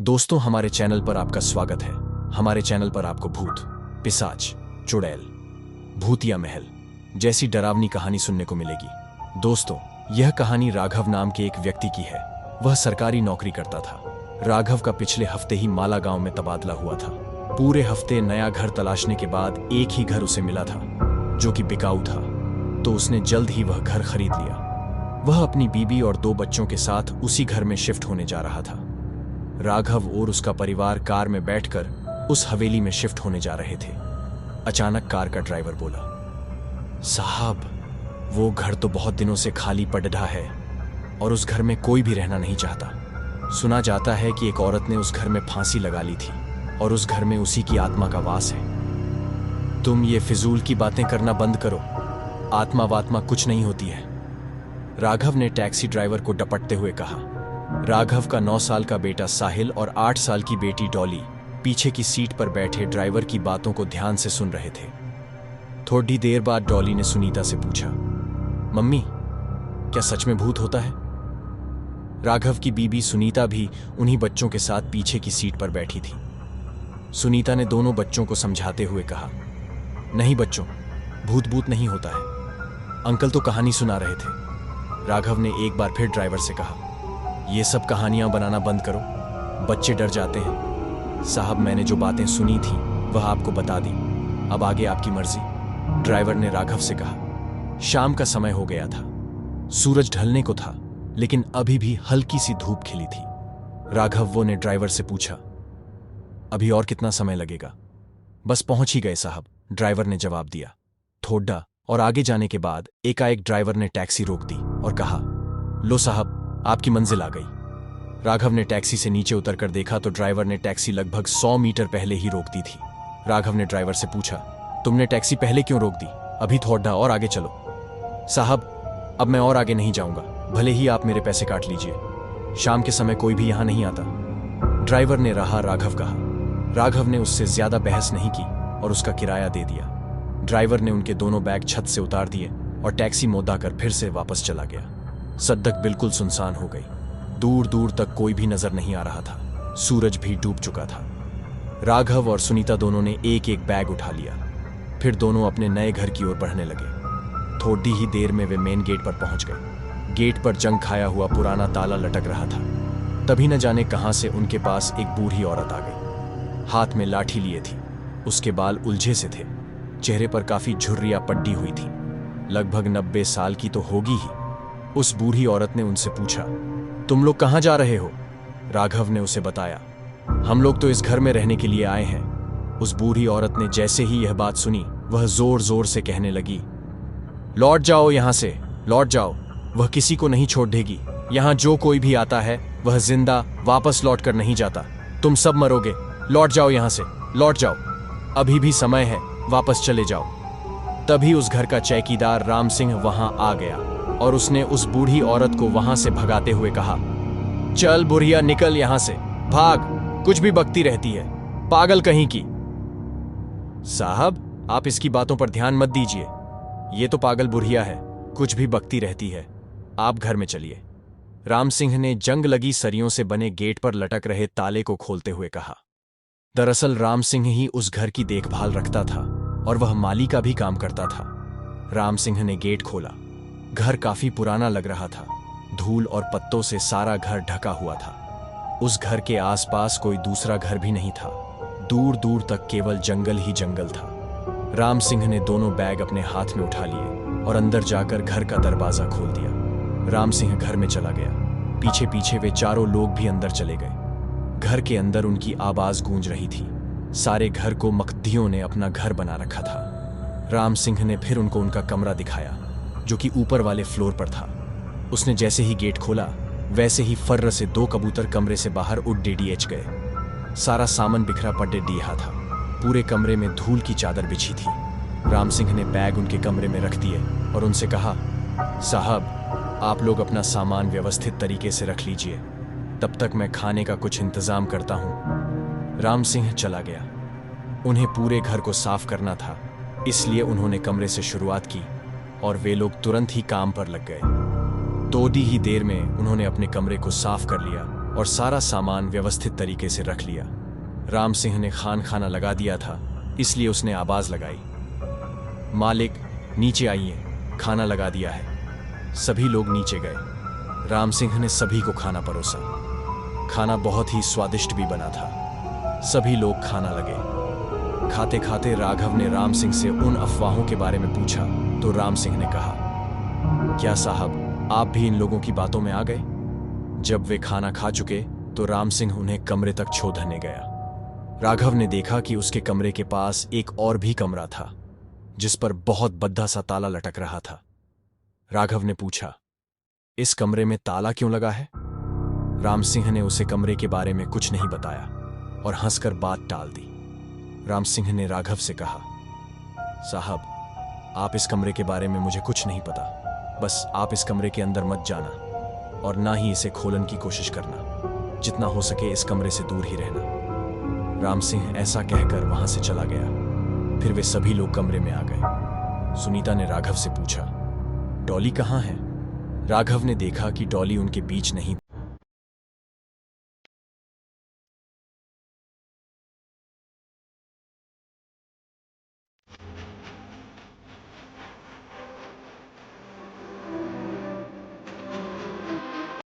दोस्तों, हमारे चैनल पर आपका स्वागत है। हमारे चैनल पर आपको भूत, पिशाच, चुड़ैल, भूतिया महल जैसी डरावनी कहानी सुनने को मिलेगी। दोस्तों, यह कहानी राघव नाम के एक व्यक्ति की है। वह सरकारी नौकरी करता था। राघव का पिछले हफ्ते ही माला गांव में तबादला हुआ था। पूरे हफ्ते नया घर तलाशने के बाद एक ही घर उसे मिला था जो कि बिकाऊ था, तो उसने जल्द ही वह घर खरीद लिया। वह अपनी बीबी और 2 बच्चों के साथ उसी घर में शिफ्ट होने जा रहा था। राघव और उसका परिवार कार में बैठकर उस हवेली में शिफ्ट होने जा रहे थे। अचानक कार का ड्राइवर बोला, साहब, वो घर तो बहुत दिनों से खाली पड़ा है और उस घर में कोई भी रहना नहीं चाहता। सुना जाता है कि एक औरत ने उस घर में फांसी लगा ली थी और उस घर में उसी की आत्मा का वास है। तुम ये फिजूल की बातें करना बंद करो। आत्मा वात्मा कुछ नहीं होती है, राघव ने टैक्सी ड्राइवर को डपटते हुए कहा। राघव का 9 साल का बेटा साहिल और 8 साल की बेटी डॉली पीछे की सीट पर बैठे ड्राइवर की बातों को ध्यान से सुन रहे थे। थोड़ी देर बाद डॉली ने सुनीता से पूछा, मम्मी, क्या सच में भूत होता है? राघव की बीबी सुनीता भी उन्हीं बच्चों के साथ पीछे की सीट पर बैठी थी। सुनीता ने दोनों बच्चों को समझाते हुए कहा, नहीं बच्चों, भूत भूत नहीं होता है। अंकल तो कहानी सुना रहे थे। राघव ने एक बार फिर ड्राइवर से कहा, ये सब कहानियां बनाना बंद करो, बच्चे डर जाते हैं। साहब, मैंने जो बातें सुनी थी वह आपको बता दी, अब आगे आपकी मर्जी, ड्राइवर ने राघव से कहा। शाम का समय हो गया था। सूरज ढलने को था, लेकिन अभी भी हल्की सी धूप खिली थी। राघव ने ड्राइवर से पूछा, अभी और कितना समय लगेगा? बस पहुंच ही गए साहब, ड्राइवर ने जवाब दिया। थोड़ा और आगे जाने के बाद एकाएक ड्राइवर ने टैक्सी रोक दी और कहा, लो साहब, आपकी मंजिल आ गई। राघव ने टैक्सी से नीचे उतरकर देखा तो ड्राइवर ने टैक्सी लगभग 100 मीटर पहले ही रोक दी थी। राघव ने ड्राइवर से पूछा, तुमने टैक्सी पहले क्यों रोक दी? अभी थोड़ा और आगे चलो। साहब, अब मैं और आगे नहीं जाऊंगा, भले ही आप मेरे पैसे काट लीजिए। शाम के समय कोई भी यहां नहीं आता, ड्राइवर ने राघव कहा। राघव ने उससे ज्यादा बहस नहीं की और उसका किराया दे दिया। ड्राइवर ने उनके दोनों बैग छत से उतार दिए और टैक्सी मोड़कर फिर से वापस चला गया। सड़क बिल्कुल सुनसान हो गई। दूर दूर तक कोई भी नजर नहीं आ रहा था। सूरज भी डूब चुका था। राघव और सुनीता दोनों ने एक एक बैग उठा लिया। फिर दोनों अपने नए घर की ओर बढ़ने लगे। थोड़ी ही देर में वे मेन गेट पर पहुंच गए। गेट पर जंग खाया हुआ पुराना ताला लटक रहा था। तभी न जाने कहां से उनके पास एक बूढ़ी औरत आ गई। हाथ में लाठी लिए थी। उसके बाल उलझे से थे। चेहरे पर काफी झुर्रियां पड्डी हुई थी। लगभग 90 साल की तो होगी ही। उस बूढ़ी औरत ने उनसे पूछा, तुम लोग कहां जा रहे हो? राघव ने उसे बताया, हम लोग तो इस घर में रहने के लिए आए हैं। उस बूढ़ी औरत ने जैसे ही यह बात सुनी, वह जोर जोर से कहने लगी, लौट जाओ यहां से, लौट जाओ। वह किसी को नहीं छोड़ देगी। यहां जो कोई भी आता है वह जिंदा वापस लौट कर नहीं जाता। तुम सब मरोगे। लौट जाओ यहां से, लौट जाओ। अभी भी समय है, वापस चले जाओ। तभी उस घर का चौकीदार राम सिंह वहां आ गया और उसने उस बूढ़ी औरत को वहां से भगाते हुए कहा, चल बुढ़िया, निकल यहां से, भाग, कुछ भी बकती रहती है, पागल कहीं की। साहब, आप इसकी बातों पर ध्यान मत दीजिए। ये तो पागल बुढ़िया है, कुछ भी बकती रहती है। आप घर में चलिए। राम सिंह ने जंग लगी सरियों से बने गेट पर लटक रहे ताले को खोलते हुए कहा। दरअसल राम सिंह ही उस घर की देखभाल रखता था और वह माली का भी काम करता था। राम सिंह ने गेट खोला। घर काफी पुराना लग रहा था। धूल और पत्तों से सारा घर ढका हुआ था। उस घर के आसपास कोई दूसरा घर भी नहीं था। दूर दूर तक केवल जंगल ही जंगल था। राम सिंह ने दोनों बैग अपने हाथ में उठा लिए और अंदर जाकर घर का दरवाजा खोल दिया। राम सिंह घर में चला गया। पीछे पीछे वे चारों लोग भी अंदर चले गए। घर के अंदर उनकी आवाज गूंज रही थी। सारे घर को मकदियों ने अपना घर बना रखा था। राम सिंह ने फिर उनको उनका कमरा दिखाया, जो कि ऊपर वाले फ्लोर पर था। उसने जैसे ही गेट खोला, वैसे ही फर्र से 2 कबूतर कमरे से बाहर उड़ डीडीएच गए। सारा सामान बिखरा पड़े डीहा था। पूरे कमरे में धूल की चादर बिछी थी। राम सिंह ने बैग उनके कमरे में रख दिए और उनसे कहा, साहब, आप लोग अपना सामान व्यवस्थित तरीके से रख लीजिए, तब तक मैं खाने का कुछ इंतजाम करता हूं। राम सिंह चला गया। उन्हें पूरे घर को साफ करना था, इसलिए उन्होंने कमरे से शुरुआत की और वे लोग तुरंत ही काम पर लग गए। थोड़ी ही देर में उन्होंने अपने कमरे को साफ कर लिया और सारा सामान व्यवस्थित तरीके से रख लिया। राम सिंह ने खाना लगा दिया था, इसलिए उसने आवाज लगाई, मालिक नीचे आइए, खाना लगा दिया है। सभी लोग नीचे गए। राम सिंह ने सभी को खाना परोसा। खाना बहुत ही स्वादिष्ट भी बना था। सभी लोग खाना लगे। खाते खाते राघव ने राम सिंह से उन अफवाहों के बारे में पूछा तो राम सिंह ने कहा, क्या साहब आप भी इन लोगों की बातों में आ गए? जब वे खाना खा चुके तो राम सिंह उन्हें कमरे तक छोड़ने गया। राघव ने देखा कि उसके कमरे के पास एक और भी कमरा था जिस पर बहुत बद्दा सा ताला लटक रहा था। राघव ने पूछा, इस कमरे में ताला क्यों लगा है? राम सिंह ने उसे कमरे के बारे में कुछ नहीं बताया और हंसकर बात टाल दी। राम सिंह ने राघव से कहा, साहब आप इस कमरे के बारे में मुझे कुछ नहीं पता, बस आप इस कमरे के अंदर मत जाना और ना ही इसे खोलने की कोशिश करना। जितना हो सके इस कमरे से दूर ही रहना। राम सिंह ऐसा कहकर वहां से चला गया। फिर वे सभी लोग कमरे में आ गए। सुनीता ने राघव से पूछा, डॉली कहाँ है? राघव ने देखा कि डॉली उनके बीच नहीं